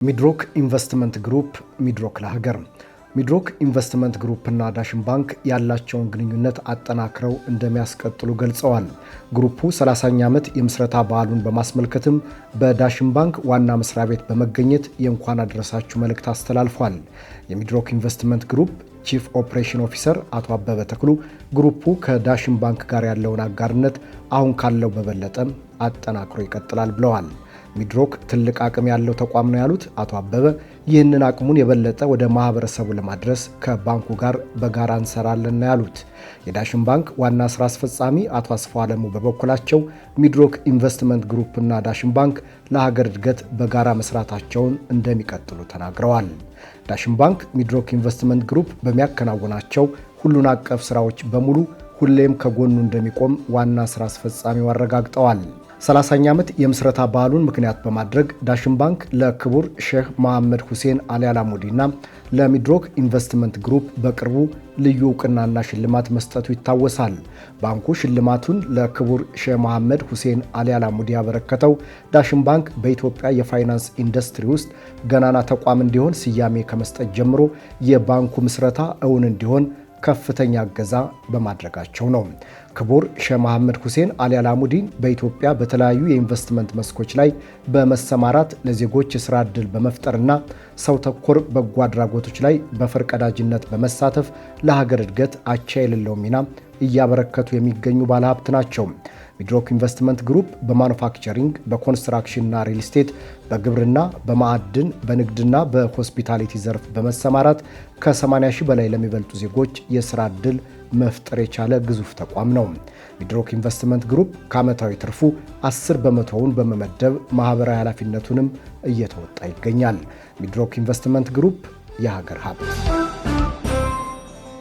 ሚድሮክ ኢንቨስትመንት ግሩፕ ሚድሮክ ለሀገር ሚድሮክ ኢንቨስትመንት ግሩፕ እና ዳሽን ባንክ ያላቸውን ግንኙነት አጠናክረው እንደሚያስቀጥሉ ገልጸዋል። ግሩፑ 30ኛ ዓመት የምስረታ በዓሉን በማስመልከትም በዳሽን ባንክ ዋና መስሪያ ቤት በመገኘት የእንኳን አደረሳችሁ መልእክት አስተላልፏል። የሚድሮክ ኢንቨስትመንት ግሩፕ ቺፍ ኦፕሬሽን ኦፊሰር አቶ አበበ ተክሉ ግሩፑ ከዳሽን ባንክ ጋር ያለውን አጋርነት አሁን ካለው በበለጠ አጠናክሮ ይቀጥላል ብለዋል። ሚድሮክ ትልቅ አቅም ያለው ተቋም ነው ያሉት አቶ አበበ ይህንን አቅሙን የበለጠ ወደ ማህበረሰቡ ለማድረስ ከባንኩ ጋር በጋራ እንሰራለን ያሉት። የዳሽን ባንክ ዋና ስራ አስፈጻሚ አቶ አስፋው አለሙ በበኩላቸው ሚድሮክ ኢንቨስትመንት ግሩፕ እና ዳሽን ባንክ ለሀገር እድገት በጋራ መስራታቸውን እንደሚቀጥሉ ተናግረዋል። ዳሽን ባንክ ሚድሮክ ኢንቨስትመንት ግሩፕ በሚያከናውናቸው ሁሉን አቀፍ ስራዎች በሙሉ ሁሌም ከጎኑ እንደሚቆም ዋና ስራ አስፈጻሚው አረጋግጠዋል። 30ኛ ዓመት የምስረታ በዓሉን ምክንያት በማድረግ ዳሽን ባንክ ለክቡር ሼህ መሐመድ ሁሴን አሊ አላሙዲና ለሚድሮክ ኢንቨስትመንት ግሩፕ በቅርቡ ልዩ ዕውቅናና ሽልማት መስጠቱ ይታወሳል። ባንኩ ሽልማቱን ለክቡር ሼህ መሐመድ ሁሴን አሊ አላሙዲ ያበረከተው ዳሽን ባንክ በኢትዮጵያ የፋይናንስ ኢንዱስትሪ ውስጥ ገናና ተቋም እንዲሆን ስያሜ ከመስጠት ጀምሮ የባንኩ ምስረታ እውን እንዲሆን ከፍተኛ እገዛ በማድረጋቸው ነው። ክቡር ሼህ መሐመድ ሁሴን አሊ አላሙዲን በኢትዮጵያ በተለያዩ የኢንቨስትመንት መስኮች ላይ በመሰማራት ለዜጎች የሥራ ዕድል በመፍጠርና ሰው ተኮር በጎ አድራጎቶች ላይ በፈርቀዳጅነት በመሳተፍ ለሀገር እድገት አቻ የሌለው ሚና እያበረከቱ የሚገኙ ባለሀብት ናቸው። ሚድሮክ ኢንቨስትመንት ግሩፕ በማኑፋክቸሪንግ፣ በኮንስትራክሽንና ሪል ስቴት፣ በግብርና፣ በማዕድን፣ በንግድና በሆስፒታሊቲ ዘርፍ በመሰማራት ከ80 ሺህ በላይ ለሚበልጡ ዜጎች የሥራ ዕድል መፍጠር የቻለ ግዙፍ ተቋም ነው። ሚድሮክ ኢንቨስትመንት ግሩፕ ከዓመታዊ ትርፉ 10 በመቶውን በመመደብ ማህበራዊ ኃላፊነቱንም እየተወጣ ይገኛል። ሚድሮክ ኢንቨስትመንት ግሩፕ የሀገር ሀብት